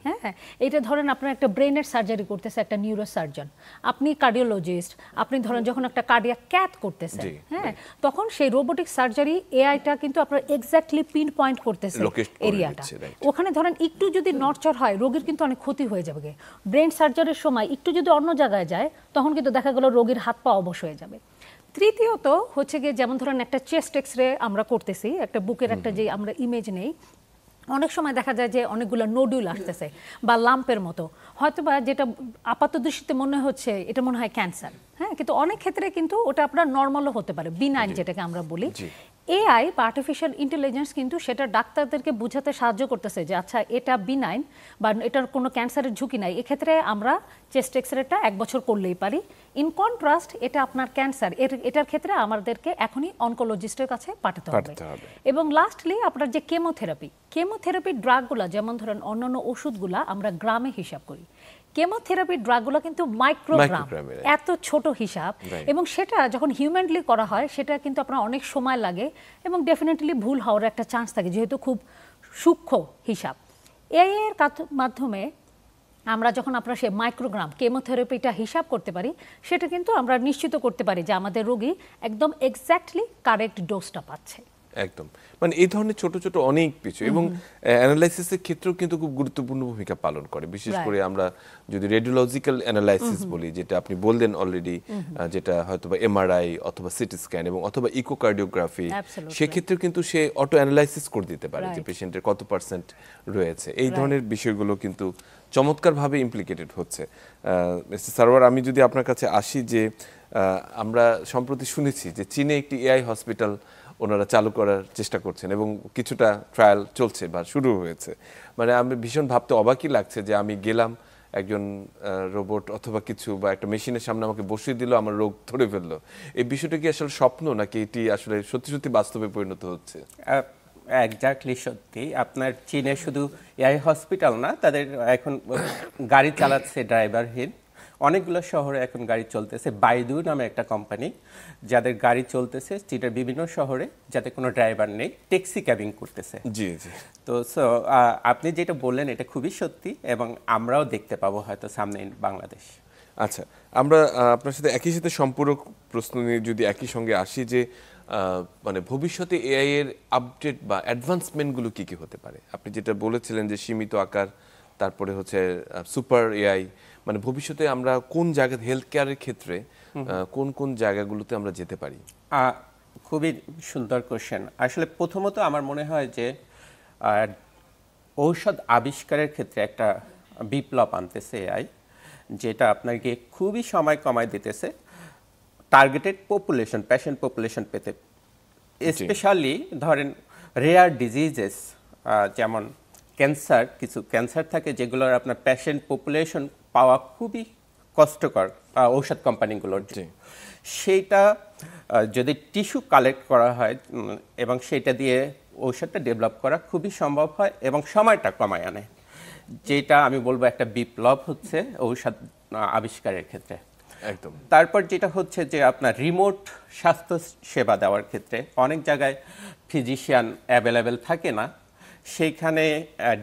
হ্যাঁ, এটা ধরেন আপনার একটা ব্রেনের সার্জারি করতেছে একটা নিউরো সার্জন, আপনি কার্ডিওলজিস্ট, আপনি ধরেন যখন একটা কার্ডিয়াক ক্যাথ করতেছে, হ্যাঁ, তখন সেই রোবোটিক সার্জারি এআইটা কিন্তু আপনার এক্স্যাক্টলি পিন পয়েন্ট করতেছে এরিয়াটা। ওখানে ধরেন একটু যদি নড়চড় হয় রোগীর কিন্তু অনেক ক্ষতি হয়ে যাবে। ব্রেন সার্জারির সময় একটু যদি অন্য জায়গায় যায় তখন কিন্তু দেখা গেল রোগীর হাত পা অবশ হয়ে যাবে। তৃতীয়ত হচ্ছে গিয়ে যেমন ধরেন একটা চেস্ট এক্সরে আমরা করতেছি, একটা বুকের একটা যে আমরা ইমেজ নেই, অনেক সময় দেখা যায় যে অনেকগুলো নোডুল আসতেছে বা লাম্পের মতো, হয়তো বা যেটা আপাত দৃষ্টিতে মনে হচ্ছে এটা মনে হয় ক্যান্সার, হ্যাঁ, কিন্তু অনেক ক্ষেত্রে কিন্তু ওটা আপনার নর্মালও হতে পারে, বিনাইন যেটাকে আমরা বলি। এআই বা আর্টিফিশিয়াল ইন্টেলিজেন্স কিন্তু সেটা ডাক্তারদেরকে বোঝাতে সাহায্য করতেছে যে আচ্ছা এটা বিনাইন বা এটার কোনো ক্যান্সারের ঝুঁকি নাই, এক্ষেত্রে আমরা চেস্ট এক্সরেটা 1 বছর করলেই পারি। ইন কন্ট্রাস্ট এটা আপনার ক্যান্সার, এটার ক্ষেত্রে আমাদেরকে এখনই অনকোলজিস্টের কাছে পাঠাতে হবে। এবং লাস্টলি আপনার যে কেমোথেরাপি ড্রাগগুলা, যেমন ধরেন অন্যান্য ওষুধগুলা আমরা গ্রামে হিসাব করি, কেমোথেরাপি ড্রাগগুলো কিন্তু মাইক্রোগ্রাম, এত ছোট হিসাব, এবং সেটা যখন হিউম্যানলি করা হয় সেটা কিন্তু আপনার অনেক সময় লাগে এবং ডেফিনেটলি ভুল হওয়ার একটা চান্স থাকে যেহেতু খুব সূক্ষ্ম হিসাব। এআই এর মাধ্যমে আমরা যখন আপনার সেই মাইক্রোগ্রাম কেমোথেরাপিটা হিসাব করতে পারি, সেটা কিন্তু আমরা নিশ্চিত করতে পারি যে আমাদের রোগী একদম এক্স্যাক্টলি কারেক্ট ডোজটা পাচ্ছে। একদম, মানে এই ধরনের ছোট ছোট অনেক কিছু এবং অ্যানালাইসিসের ক্ষেত্রেও কিন্তু খুব গুরুত্বপূর্ণ ভূমিকা পালন করে। বিশেষ করে আমরা যদি রেডিওলজিক্যাল অ্যানালাইসিস বলি, যেটা আপনি বললেন অলরেডি, যেটা হয়তো বা এমআরআই অথবা সিটি স্ক্যান এবং অথবা ইকোকার্ডিওগ্রাফি, সেক্ষেত্রে কিন্তু সে অটো অ্যানালাইসিস করে দিতে পারে যে পেশেন্টের কত পার্সেন্ট রয়েছে। এই ধরনের বিষয়গুলো কিন্তু চমৎকারভাবে ইমপ্লিকেটেড হচ্ছে। মিস্টার সারোয়ার, আমি যদি আপনার কাছে আসি, যে আমরা সম্প্রতি শুনেছি যে চীনে একটি এআই হসপিটাল ওনারা চালু করার চেষ্টা করছেন এবং কিছুটা ট্রায়াল চলছে বা শুরু হয়েছে। মানে আমি ভীষণ ভাবতে অবাকই লাগছে যে আমি গেলাম, একজন রোবট অথবা কিছু বা একটা মেশিনের সামনে আমাকে বসিয়ে দিল, আমার রোগ ধরে ফেললো। এই বিষয়টা কি আসলে স্বপ্ন নাকি এটি আসলে সত্যি সত্যি বাস্তবে পরিণত হচ্ছে? এক্স্যাক্টলি সত্যি। আপনার চীনে শুধু এআই হসপিটাল না, তাদের এখন গাড়ি চালাচ্ছে ড্রাইভারহীন, অনেকগুলো শহরে এখন গাড়ি চলতেছে। বাইদু নামে একটা কোম্পানি, যাদের গাড়ি চলতেছে চীনের বিভিন্ন শহরে, যাতে কোনো ড্রাইভার নেই, ট্যাক্সি ক্যাবিং করতেছে। জি জি। তো আপনি যেটা বললেন এটা খুবই সত্যি এবং আমরাও দেখতে পাবো হয়তো সামনে বাংলাদেশ। আচ্ছা, আমরা আপনার সাথে একই সাথে সম্পূরক প্রশ্ন নিয়ে যদি একই সঙ্গে আসি, যে মানে ভবিষ্যতে এআই এর আপডেট বা অ্যাডভান্সমেন্টগুলো কি কি হতে পারে? আপনি যেটা বলেছিলেন যে সীমিত আকার, তারপরে হচ্ছে সুপার এআই, মানে ভবিষ্যতে আমরা কোন জায়গা, হেলথ কেয়ারের ক্ষেত্রে কোন কোন জায়গাগুলোতে আমরা যেতে পারি? খুবই সুন্দর কোশ্চেন। আসলে প্রথমত আমার মনে হয় যে ঔষধ আবিষ্কারের ক্ষেত্রে একটা বিপ্লব আনতেছে এআই, যেটা আপনাকে খুবই সময় কমায় দিতেছে টার্গেটেড পপুলেশন, পেশেন্ট পপুলেশন পেতে। স্পেশালি ধরেন রেয়ার ডিজিজেস, যেমন ক্যান্সার, কিছু ক্যান্সার থাকে যেগুলোর আপনার পেশেন্ট পপুলেশন পাওয়া খুবই কষ্টকর ঔষধ কোম্পানিগুলোর। সেইটা যদি টিস্যু কালেক্ট করা হয় এবং সেটা দিয়ে ঔষধটা ডেভেলপ করা খুবই সম্ভব হয় এবং সময়টা কমায় আনে। যেটা আমি বলবো একটা বিপ্লব হচ্ছে ঔষধ আবিষ্কারের ক্ষেত্রে। একদম। তারপর যেটা হচ্ছে যে আপনার রিমোট স্বাস্থ্য সেবা দেওয়ার ক্ষেত্রে অনেক জায়গায় ফিজিশিয়ান অ্যাভেলেবেল থাকে না, সেইখানে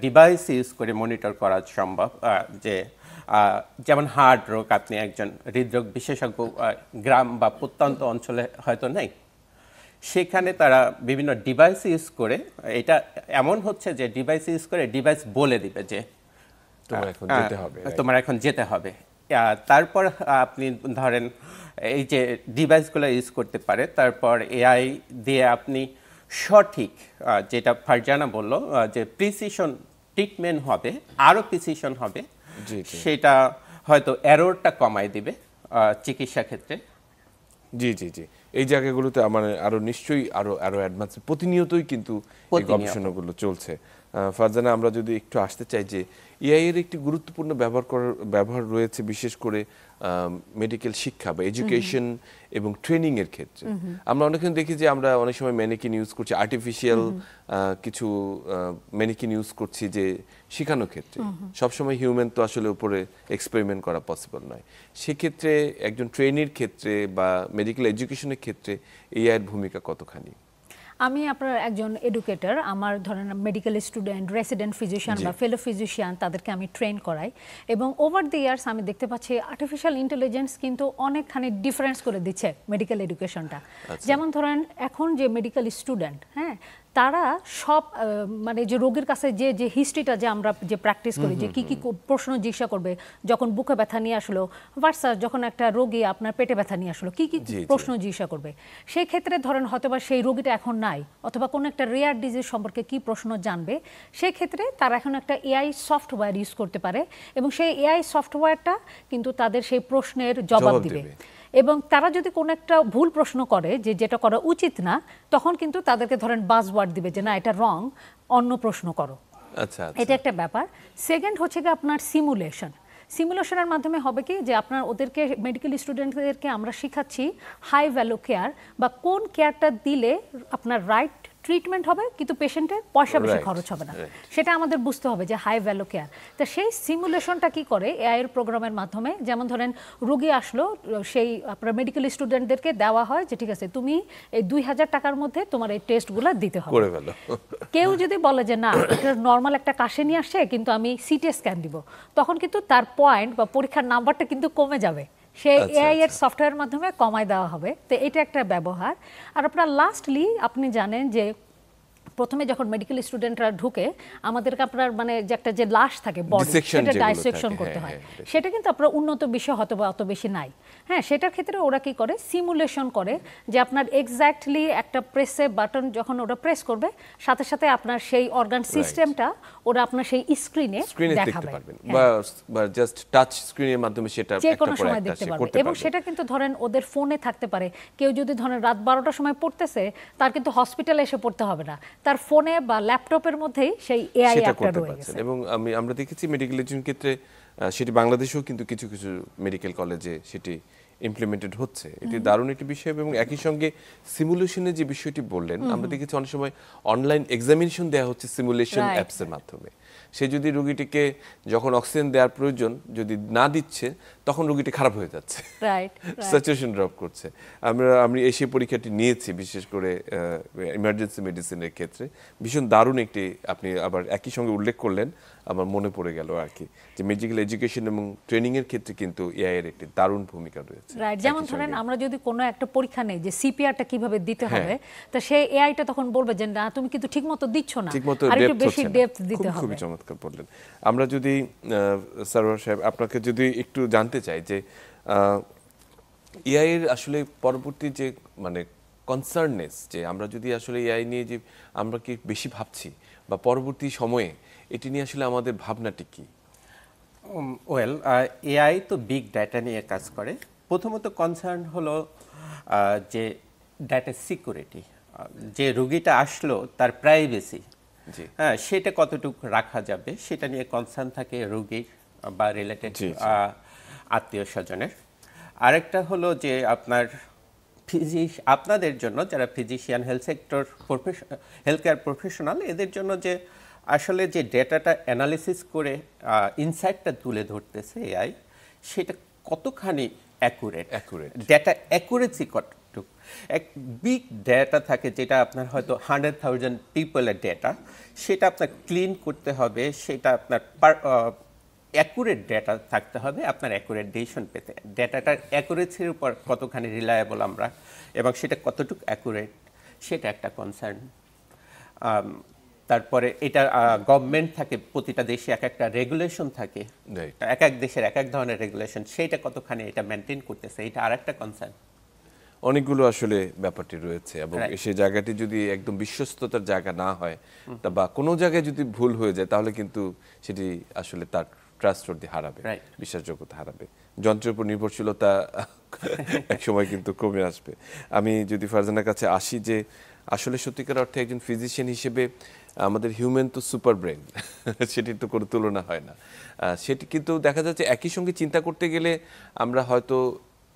ডিভাইস ইউজ করে মনিটর করা সম্ভব। যে যেমন হার্ট রোগ, আপনি একজন হৃদরোগ বিশেষজ্ঞ গ্রাম বা প্রত্যন্ত অঞ্চলে হয়তো নেই, সেখানে তারা বিভিন্ন ডিভাইস ইউজ করে, এটা এমন হচ্ছে যে ডিভাইস ইউজ করে ডিভাইস বলে দিবে যে তোমার এখন যেতে হবে, তোমার এখন যেতে হবে। তারপর আপনি ধরেন এই যে ডিভাইসগুলো ইউজ করতে পারে, তারপর এআই দিয়ে আপনি সঠিক, যেটা ফারজানা বললো যে প্রিসিশন ট্রিটমেন্ট হবে, আরও প্রিসিশন হবে, জি। সেটা হয়তো এররটা কমায় দিবে চিকিৎসা ক্ষেত্রে। জি। এই জায়গাগুলোতে আমার আরো নিশ্চয়ই আরো অ্যাডভান্স প্রতিনিয়তই কিন্তু এই গবেষণাগুলো চলছে। ফারজানা, আমরা যদি একটু আসতে চাই যে এআই এর একটি গুরুত্বপূর্ণ ব্যবহার রয়েছে বিশেষ করে মেডিকেল শিক্ষা বা এডুকেশন এবং ট্রেনিং এর ক্ষেত্রে। আমরা অনেকক্ষণ দেখি যে আমরা অনেক সময় ম্যানিকিন ইউজ করছি, আর্টিফিশিয়াল কিছু ম্যানিকিন ইউজ করছি যে শেখানোর ক্ষেত্রে। সবসময় হিউম্যান তো আসলে উপরে এক্সপেরিমেন্ট করা পসিবল নয়। সেক্ষেত্রে একজন ট্রেনির ক্ষেত্রে বা মেডিকেল এডুকেশনের ক্ষেত্রে এআই এর ভূমিকা কতখানি? আমি আপনার একজন এডুকেটর, আমার ধরেন মেডিকেল স্টুডেন্ট, রেসিডেন্ট ফিজিশিয়ান বা ফেলো ফিজিশিয়ান, তাদেরকে আমি ট্রেন করাই এবং ওভার দ্য ইয়ার্স আমি দেখতে পাচ্ছি আর্টিফিশিয়াল ইন্টেলিজেন্স কিন্তু অনেকখানি ডিফারেন্স করে দিচ্ছে মেডিকেল এডুকেশনটা। যেমন ধরেন এখন যে মেডিকেল স্টুডেন্ট, হ্যাঁ, তারা সব মানে যে রোগীর কাছে যে হিস্ট্রিটা যে আমরা যে প্র্যাকটিস করি, যে কি প্রশ্ন জিজ্ঞাসা করবে যখন বুকে ব্যথা নিয়ে আসলো, ভার্সাস যখন একটা রোগী আপনার পেটে ব্যথা নিয়ে আসলো, কি প্রশ্ন জিজ্ঞাসা করবে, সেই ক্ষেত্রে ধরেন হয়তোবা সেই রোগীটা এখন নাই, অথবা কোনো একটা রেয়ার ডিজিজ সম্পর্কে কি প্রশ্ন জানবে, সেই ক্ষেত্রে তারা এখন একটা এআই সফটওয়্যার ইউজ করতে পারে এবং সেই এআই সফটওয়্যারটা কিন্তু তাদের সেই প্রশ্নের জবাব দিবে। এবং তারা যদি কোনো একটা ভুল প্রশ্ন করে যেটা করা উচিত না, তখন কিন্তু তাদেরকে ধরেন বাজওয়ার্ড দিবে যে না এটা রং, অন্য প্রশ্ন করো। আচ্ছা, এটা একটা ব্যাপার। সেকেন্ড হচ্ছে কি আপনার সিমুলেশনের মাধ্যমে হবে কি যে আপনার ওদেরকে মেডিকেল স্টুডেন্টদেরকে আমরা শেখাচ্ছি হাই ভ্যালু কেয়ার বা কোন কেয়ারটা দিলে আপনার রাইট ট্রিটমেন্ট হবে কিন্তু পেশেন্টের পয়সা বেশি খরচ হবে না, সেটা আমাদের বুঝতে হবে যে হাই ভ্যালু কেয়ার। তো সেই সিমুলেশনটা কি করে এআই এর প্রোগ্রামের মাধ্যমে, যেমন ধরেন রোগী আসলো, সেই আপনার মেডিকেল স্টুডেন্টদেরকে দেওয়া হয় যে ঠিক আছে তুমি এই 2000 টাকার মধ্যে তোমার এই টেস্টগুলো দিতে হবে। কেউ যদি বলে যে না এটা নর্মাল একটা কাশি নিয়ে আসছে কিন্তু আমি সিটি স্ক্যান দিব, তখন কিন্তু তার পয়েন্ট বা পরীক্ষার নাম্বারটা কিন্তু কমে যাবে, সেই এআই এর সফটওয়্যারের মাধ্যমে কমায় দেওয়া হবে। তো এটা একটা ব্যবহার। আর আপনার লাস্টলি আপনি জানেন যে প্রথমে যখন মেডিকেল স্টুডেন্টরা ঢুকে আমাদেরকে আপনার মানে যে একটা যে লাশ থাকে বডি, সেটা ডাইসেকশন করতে হয়, সেটা কিন্তু আপনার উন্নত বিষয় হয়তো বা অত বেশি নাই। হ্যাঁ, সেটার ক্ষেত্রে ওরা কি করে সিমুলেশন করে যে আপনার এক্স্যাক্টলি একটা প্রেসে বাটন যখন ওরা প্রেস করবে সাথে সাথে আপনার সেই অর্গান সিস্টেমটা ওরা আপনার সেই স্ক্রিনে দেখাবে বা জাস্ট টাচ স্ক্রিনের মাধ্যমে সেটা যে কোনো সময় দেখতে পারবে। এবং সেটা কিন্তু ধরেন ওদের ফোনে থাকতে পারে, কেউ যদি ধরেন রাত 12টার সময় পড়তেছে তার কিন্তু হসপিটালে এসে পড়তে হবে না, তার ফোনে বা ল্যাপটপের মধ্যেই সেই এআই অ্যাপটা রয়েছে। এবং আমরা দেখেছি মেডিকেল এডুকেশন ক্ষেত্রে সেটি বাংলাদেশেও কিন্তু কিছু কিছু মেডিকেল কলেজে সেটি ইমপ্লিমেন্টেড হচ্ছে। এটি দারুণ একটি বিষয়। এবং একই সঙ্গে সিমুলেশনের যে বিষয়টি বললেন, আমরা দেখেছি অনেক সময় অনলাইন এক্সামিনেশন দেওয়া হচ্ছে সিমুলেশন অ্যাপসের মাধ্যমে। সে যদি রোগীটিকে যখন অক্সিজেন দেওয়ার প্রয়োজন যদি না দিচ্ছে, তখন রোগীটি খারাপ হয়ে যাচ্ছে, স্যাচুরেশন ড্রপ করছে। আমি এশিয়া পরীক্ষাটি নিয়েছি, বিশেষ করে ইমার্জেন্সি মেডিসিনের ক্ষেত্রে। ভীষণ দারুণ একটি, আপনি আবার একই সঙ্গে উল্লেখ করলেন, আমার মনে পড়ে গেল আর কি, যে মেডিকেল এডুকেশন এবং ট্রেনিং এর ক্ষেত্রে কিন্তু এআই এর একটি দারুণ ভূমিকা রয়েছে। রাইট, যেমন ধরেন আমরা যদি কোনো একটা পরীক্ষা নেই যে সিপিআরটা কিভাবে দিতে হবে, তো সেই এআইটা তখন বলবে যে না তুমি কিন্তু ঠিকমতো দিচ্ছ না, আর একটু বেশি ডেপথ দিতে হবে। খুবই চমৎকার বললেন। আমরা যদি সরওয়ার সাহেব আপনাকে যদি একটু জানতে চাই যে এআই এর আসলে পরবর্তী যে মানে কনসার্ননেস, যে আমরা যদি আসলে এআই নিয়ে যে আমরা কি বেশি ভাবছি বা পরবর্তী সময়ে এটি নিয়ে আসলে আমাদের ভাবনাটি কি? ওয়েল, এআই তো বিগ ডাটা নিয়ে কাজ করে। প্রথমত কনসার্ন হলো যে ডাটা সিকিউরিটি, যে রোগীটা আসলো তার প্রাইভেসি, হ্যাঁ, সেটা কতটুকু রাখা যাবে সেটা নিয়ে কনসার্ন থাকে রোগীর বা রিলেটেড আত্মীয় স্বজনের। আরেকটা হলো যে আপনার আপনাদের জন্য যারা physician, health sector health care professional, এদের জন্য যে আসলে যে ডেটাটা অ্যানালিসিস করে ইনসাইটটা তুলে ধরতেছে এআই, সেটা কতখানি অ্যাকুরেট, ডেটা অ্যাকুরেসি কতটুকু। এক বিগ ডেটা থাকে যেটা আপনার হয়তো 100,000 পিপলের ডেটা, সেটা আপনার ক্লিন করতে হবে, সেটা আপনার অ্যাকুরেট ডেটা থাকতে হবে আপনার অ্যাকুরেট ডিসিশন পেতে। ডেটাটার অ্যাকুরেসির উপর কতখানি রিলায়েবল আমরা, এবং সেটা কতটুকু অ্যাকুরেট, সেটা একটা কনসার্ন। তারপরে এটা গভর্নমেন্ট থাকে, প্রতিটা দেশে এক একটা রেগুলেশন থাকে, এক এক দেশের এক এক ধরনের রেগুলেশন, সেইটা কতখানি এটা মেনটেন করতেছে, এটা আর একটা কনসার্ন। অনেকগুলো আসলে ব্যাপারটি রয়েছে, এবং সেই জায়গাটি যদি একদম বিশ্বস্ততার জায়গা না হয় বা কোনো জায়গায় যদি ভুল হয়ে যায়, তাহলে কিন্তু সেটি আসলে তার ট্রাস্টওয়ার্দি হারাবে, বিশ্বাসযোগ্যতা হারাবে, যন্ত্রের উপর নির্ভরশীলতা এক সময় কিন্তু কমে আসবে। আমি যদি ফারজানার কাছে আসি, যে আসলে সত্যিকার অর্থে একজন ফিজিশিয়ান হিসেবে আমাদের হিউম্যান তো সুপার ব্রেন, সেটির তো কোনো তুলনা হয় না। সেটি কিন্তু দেখা যাচ্ছে একই সঙ্গে চিন্তা করতে গেলে আমরা হয়তো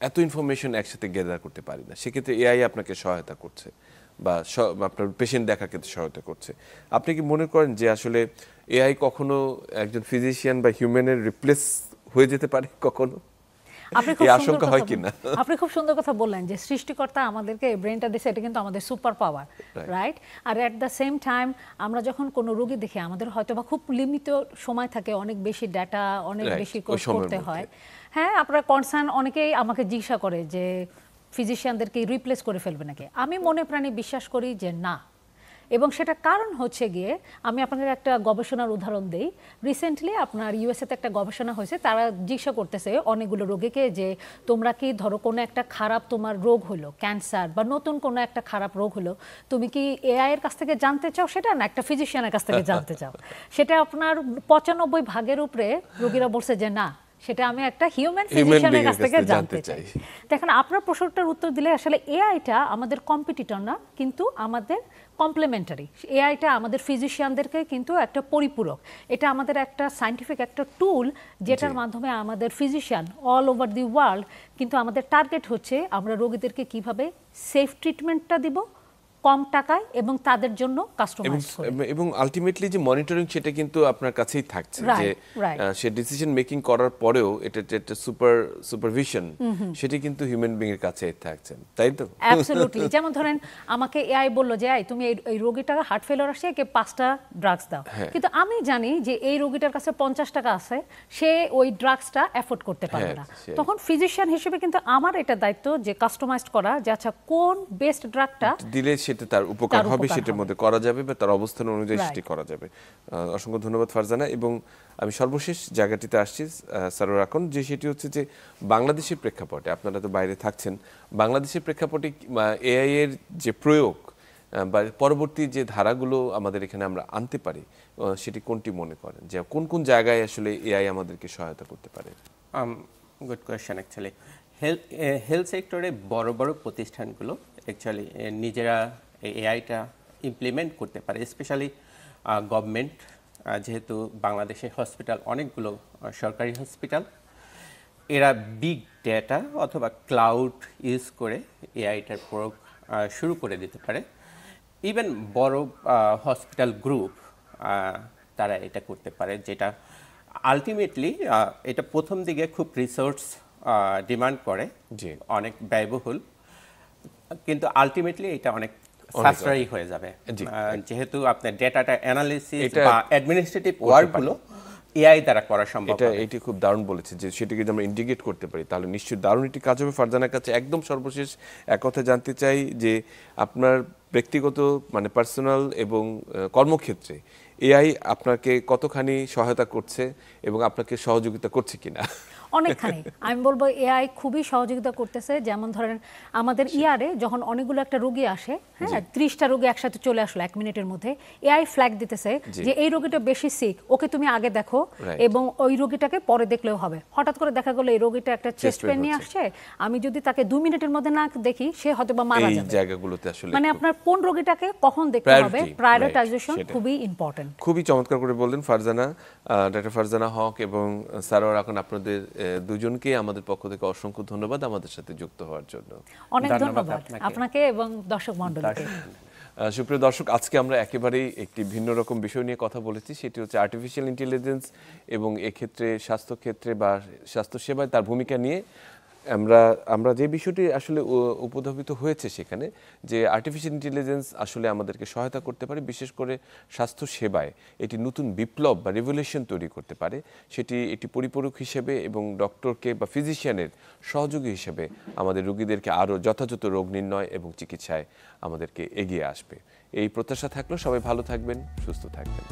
এত ইনফরমেশন একসাথে গ্যাদার করতে পারি না, সেক্ষেত্রে এআই আপনাকে সহায়তা করছে বা আপনার পেশেন্ট দেখার ক্ষেত্রে সহায়তা করছে। আপনি কি মনে করেন যে আসলে এআই কখনো একজন ফিজিশিয়ান বা হিউম্যানের রিপ্লেস হয়ে যেতে পারে কখনো? আপনি খুব সুন্দর কথা বললেন যে সৃষ্টিকর্তা আমাদেরকে ব্রেনটা দিয়েছে, এটা কিন্তু আমাদের সুপার পাওয়ার, রাইট? আর এট দ্য সেম টাইম আমরা যখন কোনো রোগী দেখি, আমাদের হয়তো বা খুব লিমিট সময় থাকে, অনেক বেশি ডাটা, অনেক বেশি করতে হয়। হ্যাঁ, আপনার কনসার্ন, অনেকেই আমাকে জিজ্ঞাসা করে যে ফিজিশিয়ানদেরকে রিপ্লেস করে ফেলবে নাকি। আমি মনে প্রাণে বিশ্বাস করি যে না, এবং সেটা কারণ হচ্ছে গিয়ে, আমি আপনাদের একটা গবেষণার উদাহরণ দেই। রিসেন্টলি আপনার ইউএসএতে একটা গবেষণা হয়েছে, তারা জিজ্ঞাসা করতেছে অনেকগুলো রোগীকে যে তোমরা কি ধরো কোনো একটা খারাপ তোমার রোগ হলো, ক্যান্সার বা নতুন কোনো একটা খারাপ রোগ হলো, তুমি কি এআই এর কাছ থেকে জানতে চাও সেটা, না একটা ফিজিশিয়ানের কাছ থেকে জানতে চাও? সেটা আপনার 95 ভাগের উপরে রোগীরা বলছে যে না, সেটা আমি একটা হিউম্যান ফিজিশিয়ানের কাছ থেকে জানতে চাই। দেখেন, আপনার প্রশ্নটার উত্তর দিলে আসলে এআইটা আমাদের কম্পিটিটর না, কিন্তু আমাদের কমপ্লিমেন্টারি। এআইটা আমাদের ফিজিশিয়ানদেরকে কিন্তু একটা পরিপূরক, এটা আমাদের একটা সায়েন্টিফিক একটা টুল, যেটার মাধ্যমে আমাদের physician all over the world, কিন্তু আমাদের টার্গেট হচ্ছে আমরা রোগীদেরকে কিভাবে সেফ ট্রিটমেন্টটা দিব কম টাকায় এবং তাদের জন্য কাস্টমাইজ করে, এবং আলটিমেটলি যে মনিটরিং, সেটা কিন্তু আপনার কাছেই থাকছে, যে সে ডিসিশন মেকিং করার পরেও এটা একটা সুপারভিশন, সেটা কিন্তু হিউম্যান বিং এর কাছেই থাকছে, তাই তো? অ্যাবসলিউটলি। যেমন ধরেন, আমাকে এআই বলল যে তুমি এই রোগীটা হার্ট ফেলিওর আসছে, একে 5টা ড্রাগস দাও, কিন্তু আমি জানি যে এই রোগীটার কাছে 50 টাকা আছে, সে ওই ড্রাগসটা অ্যাফোর্ড করতে পারবে না। তখন ফিজিশিয়ান হিসেবে কিন্তু আমার এটা দায়িত্ব যে কাস্টমাইজড করা, যে আচ্ছা কোন বেস্ট ড্রাগটা দিলে সেটা তার উপকার হবে, সেটার মধ্যে করা যাবে বা তার অবস্থান অনুযায়ী সেটি করা যাবে। অসংখ্য ধন্যবাদ ফারজানা। এবং আমি সর্বশেষ জায়গাটিতে আসছি সারোয়ার আখন্দ, যে সেটি হচ্ছে যে বাংলাদেশের প্রেক্ষাপটে, আপনারা তো বাইরে থাকছেন, বাংলাদেশের প্রেক্ষাপটে এআই এর যে প্রয়োগ বা পরবর্তী যে ধারাগুলো আমাদের এখানে আমরা আনতে পারি, সেটি কোনটি মনে করেন, যে কোন কোন জায়গায় আসলে এআই আমাদেরকে সহায়তা করতে পারে? Good question. অ্যাকচুয়ালি হেলথ সেক্টরে বড় বড় প্রতিষ্ঠানগুলো অ্যাকচুয়ালি নিজেরা এআইটা ইমপ্লিমেন্ট করতে পারে, স্পেশালি গভর্নমেন্ট, যেহেতু বাংলাদেশে হসপিটাল অনেকগুলো সরকারি হসপিটাল, এরা বিগ ডেটা অথবা ক্লাউড ইউজ করে এআইটার প্রয়োগ শুরু করে দিতে পারে। ইভেন বড় হসপিটাল গ্রুপ তারা এটা করতে পারে, যেটা আলটিমেটলি এটা প্রথম দিকে খুব রিসোর্স ডিমান্ড করে, অনেক ব্যয়বহুল, কিন্তু আলটিমেটলি এটা অনেক সাশ্রয়ী হয়ে যাবে, যেহেতু আপনার ডেটাটা অ্যানালিসিস বা অ্যাডমিনিস্ট্রেটিভ ওয়ার্কগুলো এআই দ্বারা করা সম্ভব। এটি খুব দারুণ বলেছে, যে সেটিকে যদি আমরা ইন্টিগ্রেট করতে পারি তাহলে নিশ্চয়ই দারুণ একটি কাজ হবে। ফারজানার কাছে একদম সর্বশেষ এক কথা জানতে চাই, যে আপনার ব্যক্তিগত মানে পার্সোনাল এবং কর্মক্ষেত্রে এআই আপনাকে কতখানি সহায়তা করছে এবং আপনাকে সহযোগিতা করছে কিনা? অনেকখানি। আমি বলবো এআই খুবই সহযোগিতা করতেছে। যেমন ধরেন, আমাদের ইয়ারে যখন অনেকগুলো একটা রোগী আসে, হ্যাঁ 30টা রোগী একসাথে চলে আসলো 1 মিনিটের মধ্যে, এআই ফ্ল্যাগ দিতেছে যে এই রোগীটা বেশি সিক, ওকে তুমি আগে দেখো এবং ওই রোগীটাকে পরে দেখলেও হবে। হঠাৎ করে দেখা গেল এই রোগীটা একটা চেস্ট পেন নিয়ে আসছে, আমি যদি তাকে 2 মিনিটের মধ্যে না দেখি, সে হয়তো বা মারা যাবে। এই জায়গাগুলোতে আসলে মানে আপনার কোন রোগীটাকে কখন দেখতে হবে, প্রায়োরিটাইজেশন খুবই ইম্পর্টেন্ট। খুবই চমৎকার করে বললেন ফারজানা, ডক্টর ফারজানা হক এবং সারোয়ার আখন্দ, আপনাদের দুজনকে আমাদের পক্ষ থেকে অসংখ্য ধন্যবাদ আমাদের সাথে যুক্ত হওয়ার জন্য। অনেক ধন্যবাদ আপনাকে এবং দর্শক মণ্ডলীকে। সুপ্রিয় দর্শক, আজকে আমরা একেবারেই একটি ভিন্ন রকম বিষয় নিয়ে কথা বলেছি, সেটি হচ্ছে আর্টিফিশিয়াল ইন্টেলিজেন্স এবং এক্ষেত্রে স্বাস্থ্যক্ষেত্রে বা স্বাস্থ্যসেবায় তার ভূমিকা নিয়ে আমরা যে বিষয়টি আসলে উপধাবিত হয়েছে সেখানে, যে আর্টিফিশিয়াল ইন্টেলিজেন্স আসলে আমাদেরকে সহায়তা করতে পারে, বিশেষ করে স্বাস্থ্য সেবায় এটি নতুন বিপ্লব বা রেভলিউশন তৈরি করতে পারে। সেটি একটি পরিপূরক হিসেবে এবং ডক্টরকে বা ফিজিশিয়ানের সহযোগী হিসেবে আমাদের রোগীদেরকে আরও যথাযথ রোগ নির্ণয় এবং চিকিৎসায় আমাদেরকে এগিয়ে আসবে। এই প্রত্যাশা থাকলেও সবাই ভালো থাকবেন, সুস্থ থাকবেন।